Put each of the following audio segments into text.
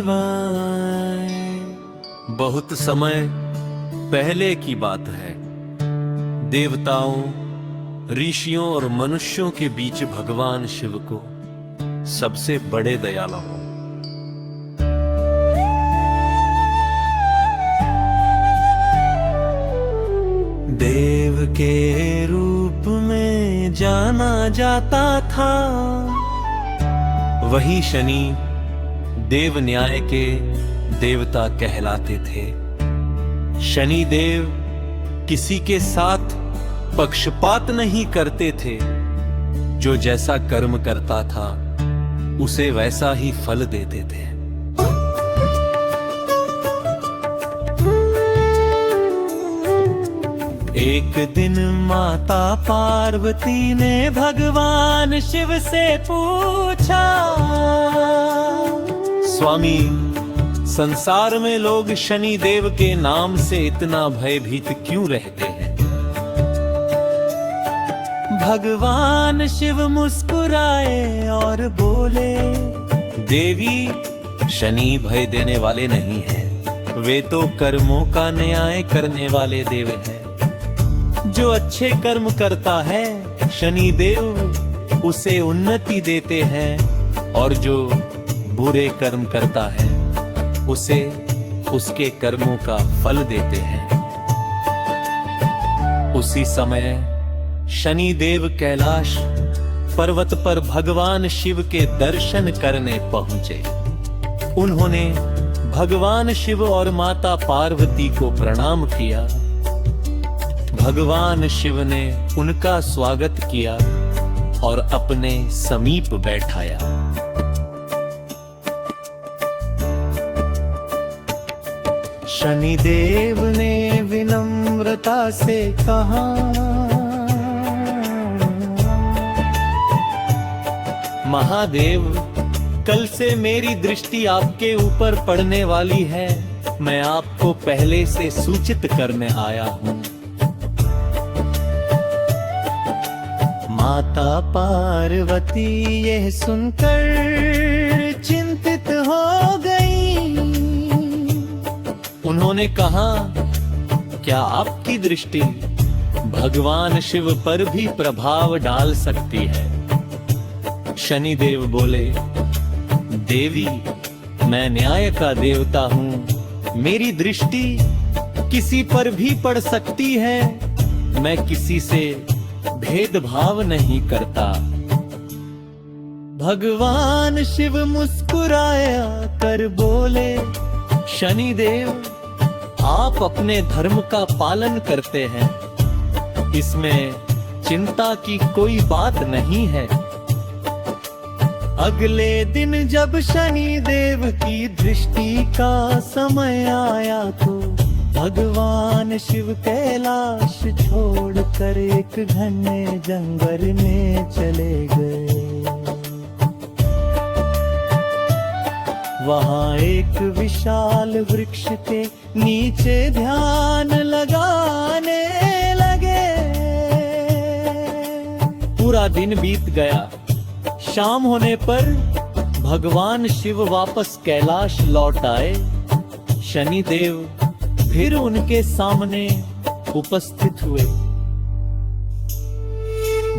शिवाय। बहुत समय पहले की बात है, देवताओं, ऋषियों और मनुष्यों के बीच भगवान शिव को सबसे बड़े दयालु देव के रूप में जाना जाता था। वही शनि देव न्याय के देवता कहलाते थे। शनि देव किसी के साथ पक्षपात नहीं करते थे। जो जैसा कर्म करता था उसे वैसा ही फल देते थे। एक दिन माता पार्वती ने भगवान शिव से पूछा, स्वामी, संसार में लोग शनि देव के नाम से इतना भयभीत क्यों रहते हैं? भगवान शिव मुस्कुराए और बोले, देवी, शनि भय देने वाले नहीं हैं। वे तो कर्मों का न्याय करने वाले देव हैं। जो अच्छे कर्म करता है शनि देव उसे उन्नति देते हैं, और जो बुरे कर्म करता है उसे उसके कर्मों का फल देते हैं। उसी समय शनि देव कैलाश पर्वत पर भगवान शिव के दर्शन करने पहुंचे। उन्होंने भगवान शिव और माता पार्वती को प्रणाम किया। भगवान शिव ने उनका स्वागत किया और अपने समीप बैठाया। शनिदेव ने विनम्रता से कहा, महादेव, कल से मेरी दृष्टि आपके ऊपर पड़ने वाली है। मैं आपको पहले से सूचित करने आया हूँ। माता पार्वती यह सुनकर चिंतित हो गई। उन्होंने कहा, क्या आपकी दृष्टि भगवान शिव पर भी प्रभाव डाल सकती है? शनिदेव बोले, देवी, मैं न्याय का देवता हूँ। मेरी दृष्टि किसी पर भी पड़ सकती है। मैं किसी से भेदभाव नहीं करता। भगवान शिव मुस्कुराया कर बोले, शनिदेव, आप अपने धर्म का पालन करते हैं। इसमें चिंता की कोई बात नहीं है। अगले दिन जब शनि देव की दृष्टि का समय आया तो भगवान शिव कैलाश छोड़कर एक घने जंगल में चले गए। वहां एक विशाल वृक्ष के नीचे ध्यान लगाने लगे। पूरा दिन बीत गया। शाम होने पर भगवान शिव वापस कैलाश लौट आए। शनिदेव फिर उनके सामने उपस्थित हुए।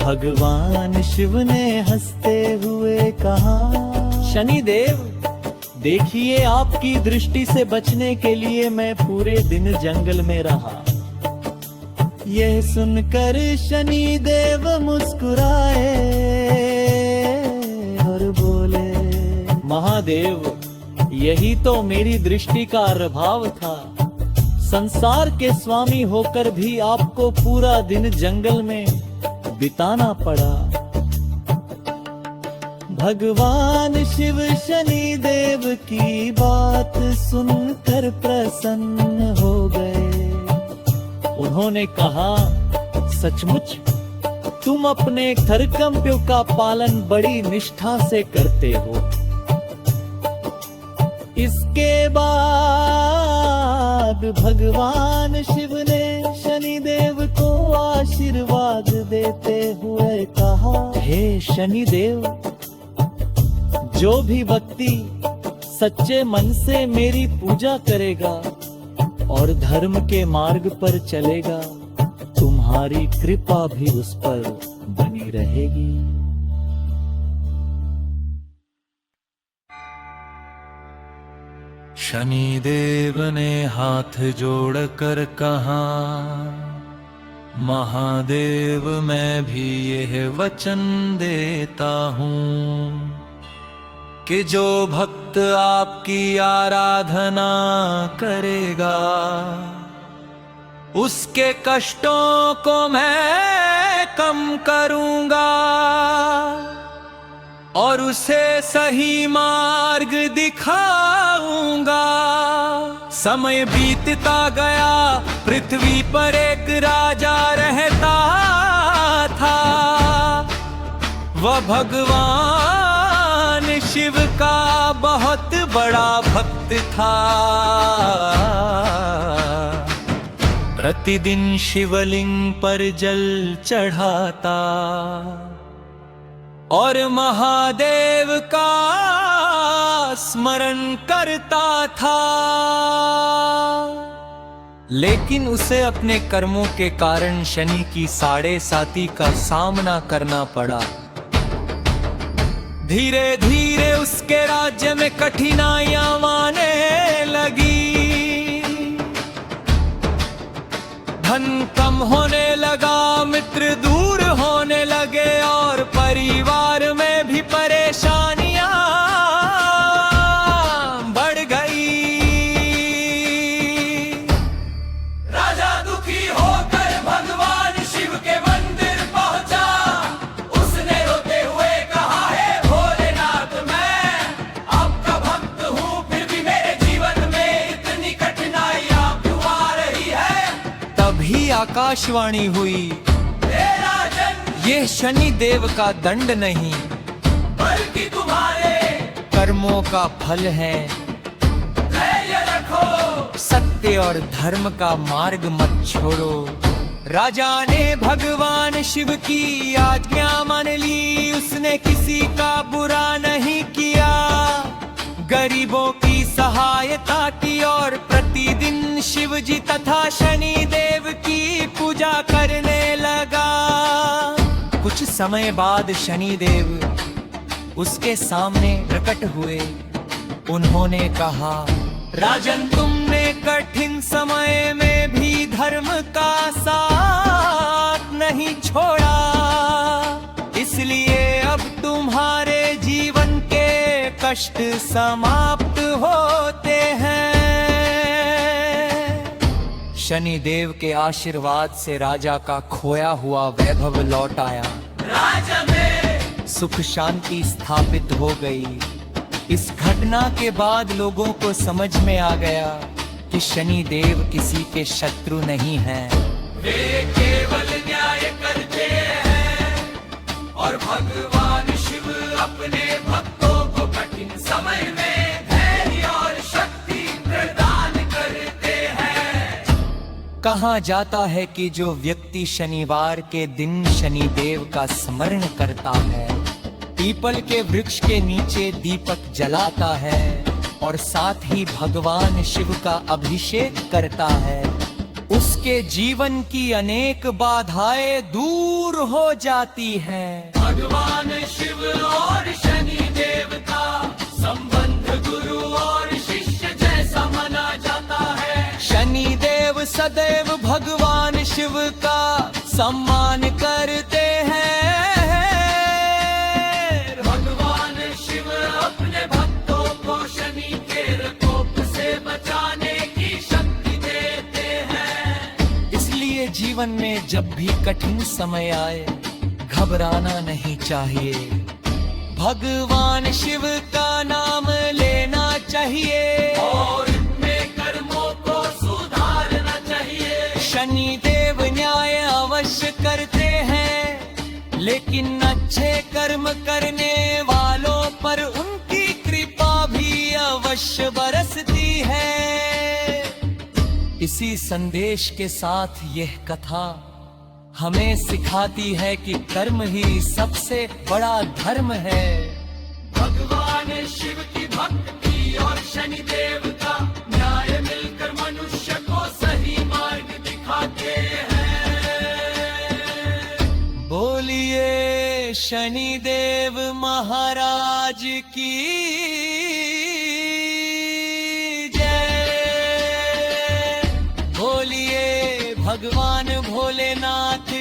भगवान शिव ने हंसते हुए कहा, शनिदेव, देखिए, आपकी दृष्टि से बचने के लिए मैं पूरे दिन जंगल में रहा। यह सुनकर शनिदेव मुस्कुराए और बोले, महादेव, यही तो मेरी दृष्टि का प्रभाव था। संसार के स्वामी होकर भी आपको पूरा दिन जंगल में बिताना पड़ा। भगवान शिव शनि देव की बात सुनकर प्रसन्न हो गए। उन्होंने कहा, सचमुच तुम अपने कर्तव्यों का पालन बड़ी निष्ठा से करते हो। इसके बाद भगवान शिव ने शनिदेव को आशीर्वाद देते हुए कहा, हे शनिदेव, जो भी व्यक्ति सच्चे मन से मेरी पूजा करेगा और धर्म के मार्ग पर चलेगा, तुम्हारी कृपा भी उस पर बनी रहेगी। शनिदेव ने हाथ जोड़कर कहा, महादेव मैं भी यह वचन देता हूँ कि जो भक्त आपकी आराधना करेगा उसके कष्टों को मैं कम करूंगा और उसे सही मार्ग दिखाऊंगा। समय बीतता गया, पृथ्वी पर एक राजा रहता था। वह भगवान शिव का बहुत बड़ा भक्त था। प्रतिदिन शिवलिंग पर जल चढ़ाता और महादेव का स्मरण करता था। लेकिन उसे अपने कर्मों के कारण शनि की 7.5 का सामना करना पड़ा। धीरे धीरे उसके राज्य में कठिनाइयां आने लगी। धन कम होने लगा, मित्र दूर होने लगे और परिवार में भी परेशानियां बढ़ गई। राजा दुखी होकर भगवान शिव के मंदिर पहुंचा। उसने रोते हुए कहा, हे भोलेनाथ, मैं आपका भक्त हूँ, फिर भी मेरे जीवन में इतनी कठिनाइयां क्यों आ रही है। तभी आकाशवाणी हुई, ये शनि देव का दंड नहीं बल्कि तुम्हारे कर्मों का फल है। धैर्य रखो, सत्य और धर्म का मार्ग मत छोड़ो। राजा ने भगवान शिव की आज्ञा मान ली। उसने किसी का बुरा नहीं किया, गरीबों की सहायता की और प्रतिदिन शिव जी तथा शनि देव की पूजा करने लगा। कुछ समय बाद शनि देव उसके सामने प्रकट हुए। उन्होंने कहा, राजन, तुमने कठिन समय में भी धर्म का साथ नहीं छोड़ा, इसलिए अब तुम्हारे जीवन के कष्ट समाप्त होते हैं। शनि देव के आशीर्वाद से राजा का खोया हुआ वैभव लौट आया। राज्य में सुख शांति स्थापित हो गई। इस घटना के बाद लोगों को समझ में आ गया कि शनि देव किसी के शत्रु नहीं हैं। वे केवल न्याय करते हैं और भगवान शिव अपने भक्तों को कठिन समय में धैर्य और शक्ति प्रदान करते हैं। कहा जाता है कि जो व्यक्ति शनिवार के दिन शनि देव का स्मरण करता है, पीपल के वृक्ष के नीचे दीपक जलाता है और साथ ही भगवान शिव का अभिषेक करता है, उसके जीवन की अनेक बाधाएं दूर हो जाती हैं। भगवान शिव और शनि देव का संबंध गुरु और शिष्य जैसा माना जाता है। शनि देव सदैव भगवान शिव का सम्मान करते हैं। भगवान शिव अपने भक्तों को शनि के प्रकोप से बचाने की शक्ति देते हैं। इसलिए जीवन में जब भी कठिन समय आए, घबराना नहीं चाहिए। भगवान शिव का नाम लेना चाहिए और अपने कर्मों को सुधारना चाहिए। शनि देव न्याय अवश्य करते हैं, लेकिन अच्छे कर्म करने वालों पर उनकी कृपा भी अवश्य बरसती है। इसी संदेश के साथ यह कथा हमें सिखाती है कि कर्म ही सबसे बड़ा धर्म है। भगवान शिव की भक्ति और शनिदेव का न्याय मिलकर मनुष्य को सही मार्ग दिखाते हैं। बोलिए शनिदेव महाराज की जय। बोलिए भगवान भोलेनाथ